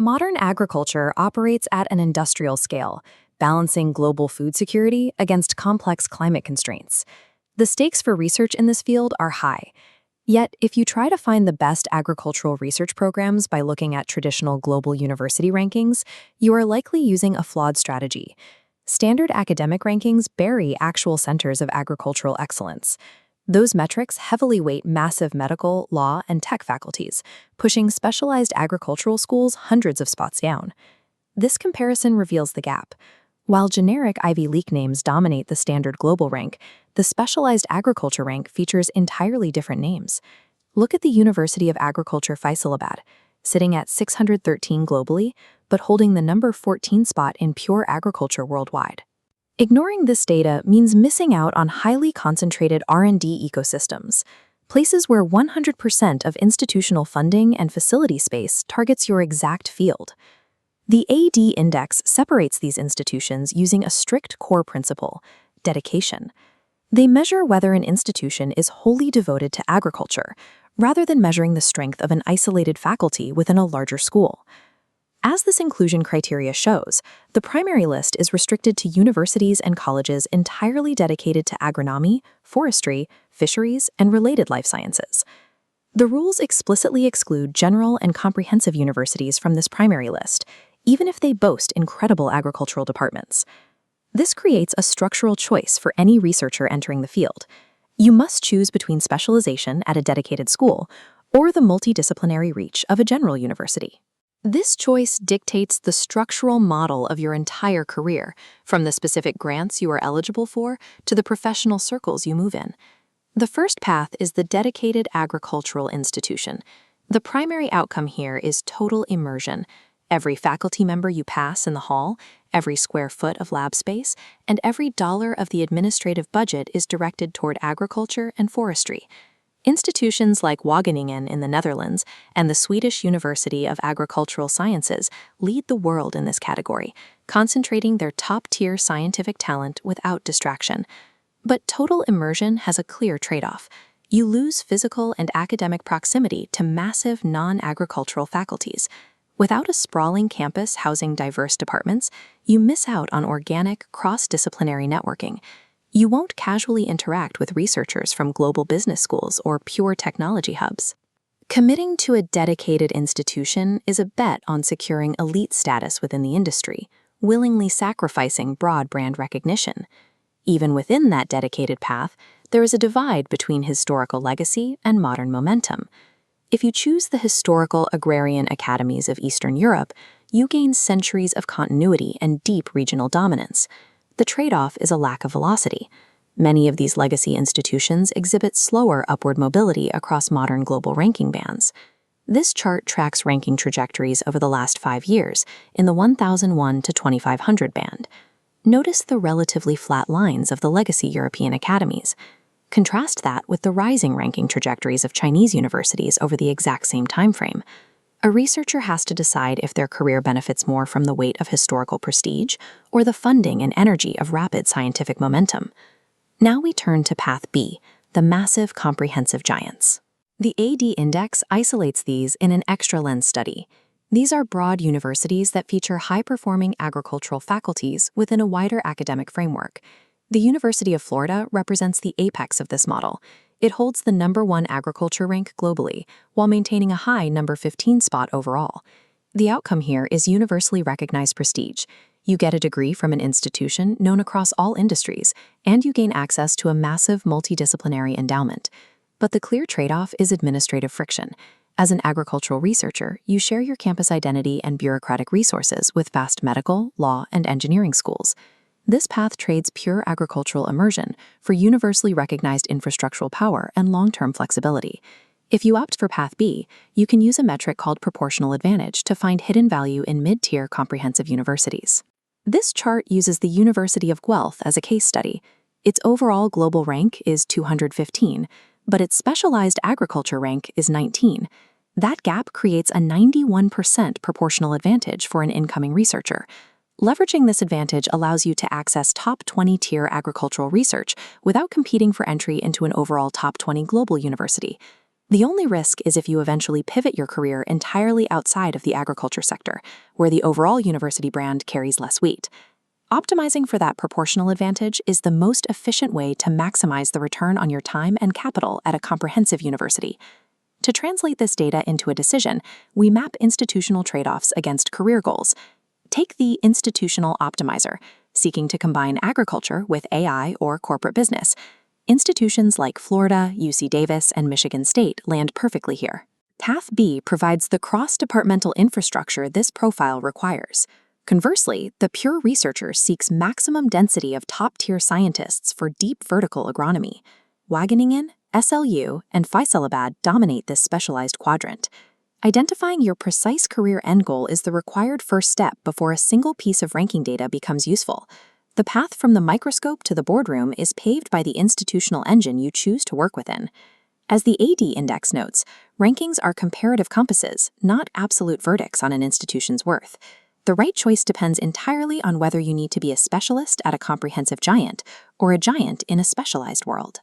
Modern agriculture operates at an industrial scale, balancing global food security against complex climate constraints. The stakes for research in this field are high. Yet, if you try to find the best agricultural research programs by looking at traditional global university rankings, you are likely using a flawed strategy. Standard academic rankings bury actual centers of agricultural excellence. Those metrics heavily weight massive medical, law, and tech faculties, pushing specialized agricultural schools hundreds of spots down. This comparison reveals the gap. While generic Ivy League names dominate the standard global rank, the specialized agriculture rank features entirely different names. Look at the University of Agriculture Faisalabad, sitting at 613 globally, but holding the number 14 spot in pure agriculture worldwide. Ignoring this data means missing out on highly concentrated R&D ecosystems, places where 100% of institutional funding and facility space targets your exact field. The AD Index separates these institutions using a strict core principle: dedication. They measure whether an institution is wholly devoted to agriculture, rather than measuring the strength of an isolated faculty within a larger school. As this inclusion criteria shows, the primary list is restricted to universities and colleges entirely dedicated to agronomy, forestry, fisheries, and related life sciences. The rules explicitly exclude general and comprehensive universities from this primary list, even if they boast incredible agricultural departments. This creates a structural choice for any researcher entering the field. You must choose between specialization at a dedicated school or the multidisciplinary reach of a general university. This choice dictates the structural model of your entire career, from the specific grants you are eligible for to the professional circles you move in. The first path is the dedicated agricultural institution. The primary outcome here is total immersion. Every faculty member you pass in the hall, every square foot of lab space, and every dollar of the administrative budget is directed toward agriculture and forestry. Institutions like Wageningen in the Netherlands and the Swedish University of Agricultural Sciences lead the world in this category, concentrating their top-tier scientific talent without distraction. But total immersion has a clear trade-off. You lose physical and academic proximity to massive non-agricultural faculties. Without a sprawling campus housing diverse departments, you miss out on organic, cross-disciplinary networking. You won't casually interact with researchers from global business schools or pure technology hubs. Committing to a dedicated institution is a bet on securing elite status within the industry, willingly sacrificing broad brand recognition. Even within that dedicated path, there is a divide between historical legacy and modern momentum. If you choose the historical agrarian academies of Eastern Europe, you gain centuries of continuity and deep regional dominance. The trade-off is a lack of velocity. Many of these legacy institutions exhibit slower upward mobility across modern global ranking bands. This chart tracks ranking trajectories over the last 5 years in the 1001 to 2500 band. Notice the relatively flat lines of the legacy European academies. Contrast that with the rising ranking trajectories of Chinese universities over the exact same timeframe. A researcher has to decide if their career benefits more from the weight of historical prestige or the funding and energy of rapid scientific momentum. Now we turn to Path B, the massive comprehensive giants. The AD Index isolates these in an extra lens study. These are broad universities that feature high-performing agricultural faculties within a wider academic framework. The University of Florida represents the apex of this model. It holds the #1 agriculture rank globally, while maintaining a high number 15 spot overall. The outcome here is universally recognized prestige. You get a degree from an institution known across all industries, and you gain access to a massive multidisciplinary endowment. But the clear trade-off is administrative friction. As an agricultural researcher, you share your campus identity and bureaucratic resources with vast medical, law, and engineering schools. This path trades pure agricultural immersion for universally recognized infrastructural power and long-term flexibility. If you opt for Path B, you can use a metric called proportional advantage to find hidden value in mid-tier comprehensive universities. This chart uses the University of Guelph as a case study. Its overall global rank is 215, but its specialized agriculture rank is 19. That gap creates a 91% proportional advantage for an incoming researcher. Leveraging this advantage allows you to access top 20 tier agricultural research without competing for entry into an overall top 20 global university. The only risk is if you eventually pivot your career entirely outside of the agriculture sector, where the overall university brand carries less weight. Optimizing for that proportional advantage is the most efficient way to maximize the return on your time and capital at a comprehensive university. To translate this data into a decision, we map institutional trade-offs against career goals. Take the institutional optimizer, seeking to combine agriculture with AI or corporate business. Institutions like Florida, UC Davis, and Michigan State land perfectly here. Path B provides the cross-departmental infrastructure this profile requires. Conversely, the pure researcher seeks maximum density of top-tier scientists for deep vertical agronomy. Wageningen, SLU, and Faisalabad dominate this specialized quadrant. Identifying your precise career end goal is the required first step before a single piece of ranking data becomes useful. The path from the microscope to the boardroom is paved by the institutional engine you choose to work within. As the AD Index notes, rankings are comparative compasses, not absolute verdicts on an institution's worth. The right choice depends entirely on whether you need to be a specialist at a comprehensive giant or a giant in a specialized world.